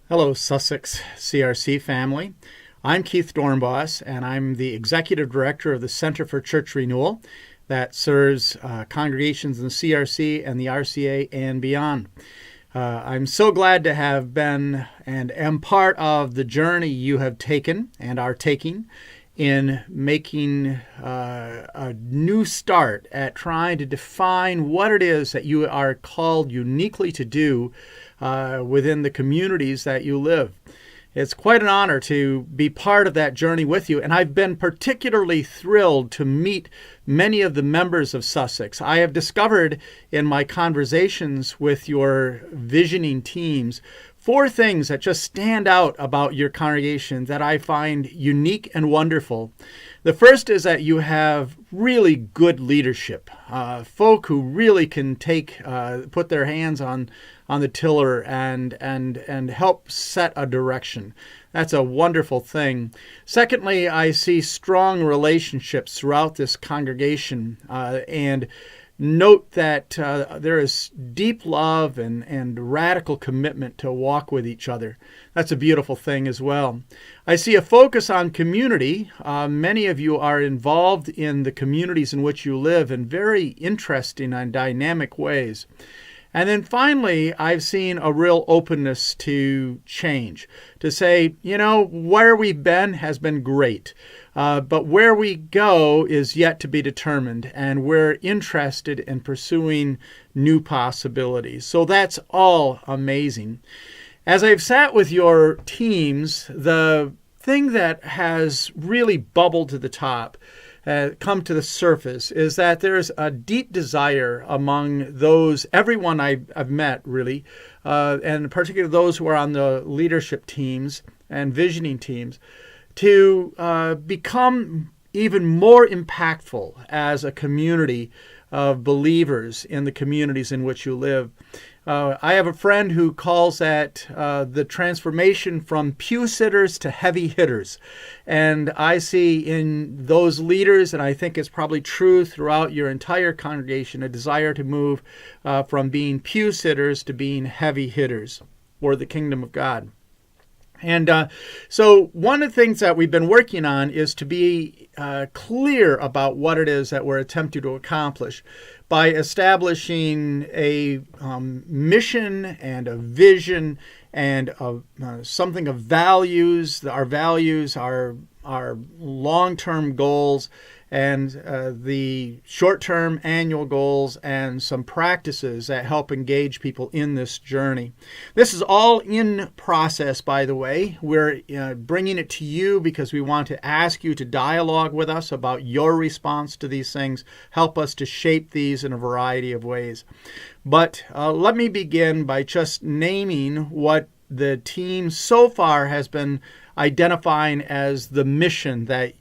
Hello, Sussex CRC family. I'm Keith Dornbos, and I'm the Executive Director of the Center for Church Renewal that serves congregations in the CRC and the RCA and beyond. I'm so glad to have been and am part of the journey you have taken and are taking in making a new start at trying to define what it is that you are called uniquely to do within the communities that you live. It's quite an honor to be part of that journey with you, and I've been particularly thrilled to meet many of the members of Sussex. I have discovered in my conversations with your visioning teams 4 things that just stand out about your congregation that I find unique and wonderful. The first is that you have really good leadership, folk who really can put their hands on the tiller and help set a direction. That's a wonderful thing. Secondly, I see strong relationships throughout this congregation, and note that there is deep love and radical commitment to walk with each other. That's a beautiful thing as well. I see a focus on community. Many of you are involved in the communities in which you live in very interesting and dynamic ways. And then finally, I've seen a real openness to change, to say, where we've been has been great, but where we go is yet to be determined, and we're interested in pursuing new possibilities. So that's all amazing. As I've sat with your teams, the thing that has really bubbled to the top, come to the surface, is that there's a deep desire among everyone I've met really, and particularly those who are on the leadership teams and visioning teams, to become even more impactful as a community of believers in the communities in which you live. I have a friend who calls that the transformation from pew sitters to heavy hitters. And I see in those leaders, and I think it's probably true throughout your entire congregation, a desire to move from being pew sitters to being heavy hitters for the kingdom of God. And so one of the things that we've been working on is to be clear about what it is that we're attempting to accomplish by establishing a mission and a vision and something of values. Our values are our long-term goals and the short-term annual goals and some practices that help engage people in this journey. This is all in process, by the way. We're bringing it to you because we want to ask you to dialogue with us about your response to these things, help us to shape these in a variety of ways. But let me begin by just naming what the team so far has been identifying as the mission that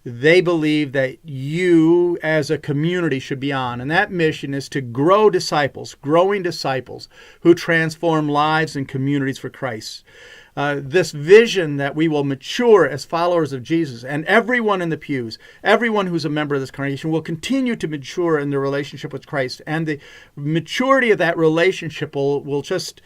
they believe that you as a community should be on. And that mission is to grow disciples, growing disciples who transform lives and communities for Christ. This vision that we will mature as followers of Jesus, and everyone in the pews, everyone who's a member of this congregation will continue to mature in their relationship with Christ. And the maturity of that relationship will just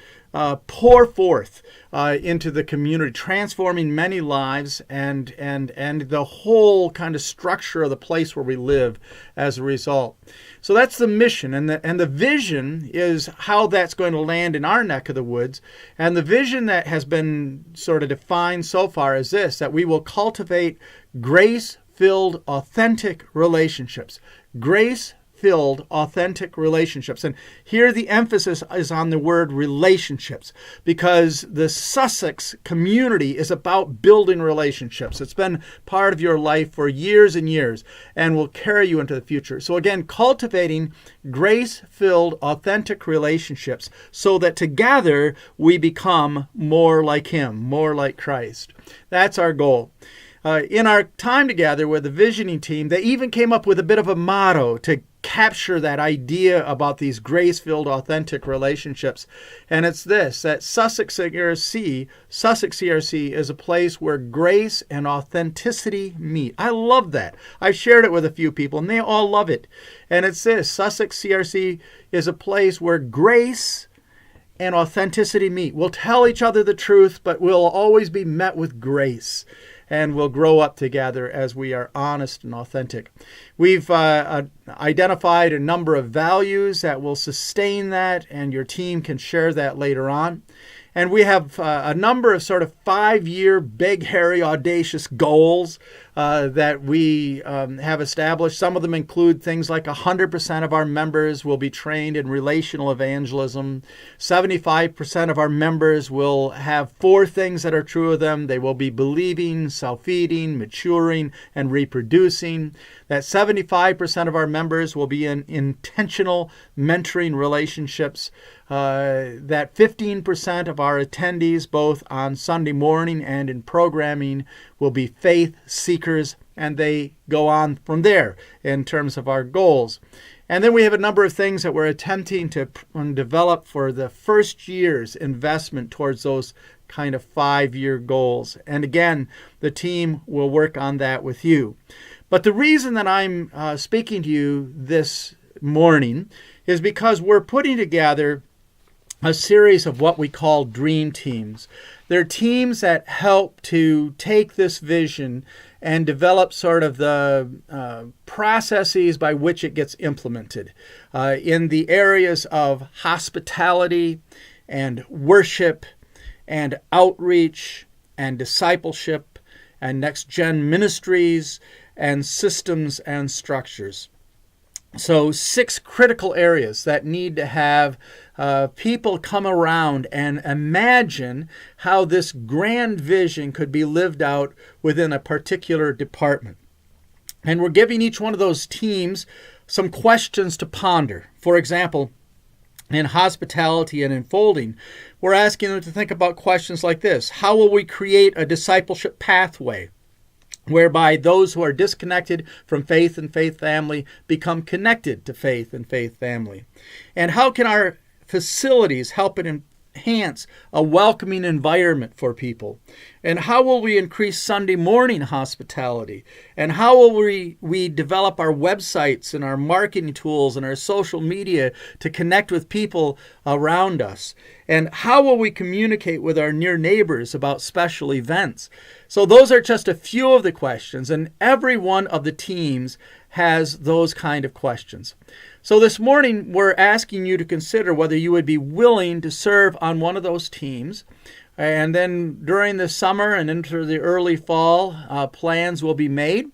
pour forth into the community, transforming many lives and the whole kind of structure of the place where we live as a result. So that's the mission, and the vision is how that's going to land in our neck of the woods. And the vision that has been sort of defined so far is this: that we will cultivate grace-filled, authentic relationships. Grace-filled, authentic relationships. And here the emphasis is on the word relationships, because the Sussex community is about building relationships. It's been part of your life for years and years and will carry you into the future. So again, cultivating grace-filled, authentic relationships so that together we become more like Him, more like Christ. That's our goal. In our time together with the visioning team, they even came up with a bit of a motto to capture that idea about these grace-filled, authentic relationships. And it's this, that Sussex CRC is a place where grace and authenticity meet. I love that. I've shared it with a few people, and they all love it. And it's this, Sussex CRC is a place where grace and authenticity meet. We'll tell each other the truth, but we'll always be met with grace. And we'll grow up together as we are honest and authentic. We've identified a number of values that will sustain that, and your team can share that later on. And we have a number of sort of 5-year, big, hairy, audacious goals that we have established. Some of them include things like 100% of our members will be trained in relational evangelism. 75% of our members will have 4 things that are true of them. They will be believing, self-feeding, maturing, and reproducing. That 75% of our members will be in intentional mentoring relationships. That 15% of our attendees, both on Sunday morning and in programming, will be faith seekers, and they go on from there in terms of our goals. And then we have a number of things that we're attempting to develop for the first year's investment towards those kind of 5-year goals. And again, the team will work on that with you. But the reason that I'm speaking to you this morning is because we're putting together a series of what we call dream teams. They're teams that help to take this vision and develop sort of the processes by which it gets implemented in the areas of hospitality and worship and outreach and discipleship and next-gen ministries and systems and structures. So 6 critical areas that need to have people come around and imagine how this grand vision could be lived out within a particular department. And we're giving each one of those teams some questions to ponder. For example, in hospitality and enfolding, we're asking them to think about questions like this. How will we create a discipleship pathway whereby those who are disconnected from faith and faith family become connected to faith and faith family? And how can our facilities help and enhance a welcoming environment for people? And how will we increase Sunday morning hospitality? And how will we develop our websites and our marketing tools and our social media to connect with people around us? And how will we communicate with our near neighbors about special events? So those are just a few of the questions, and every one of the teams has those kind of questions. So this morning, we're asking you to consider whether you would be willing to serve on one of those teams. And then during the summer and into the early fall, plans will be made.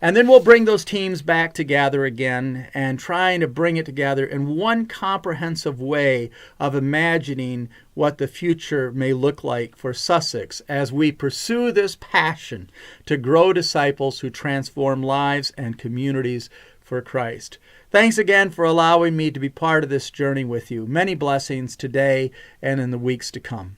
And then we'll bring those teams back together again and trying to bring it together in one comprehensive way of imagining what the future may look like for Sussex as we pursue this passion to grow disciples who transform lives and communities for Christ. Thanks again for allowing me to be part of this journey with you. Many blessings today and in the weeks to come.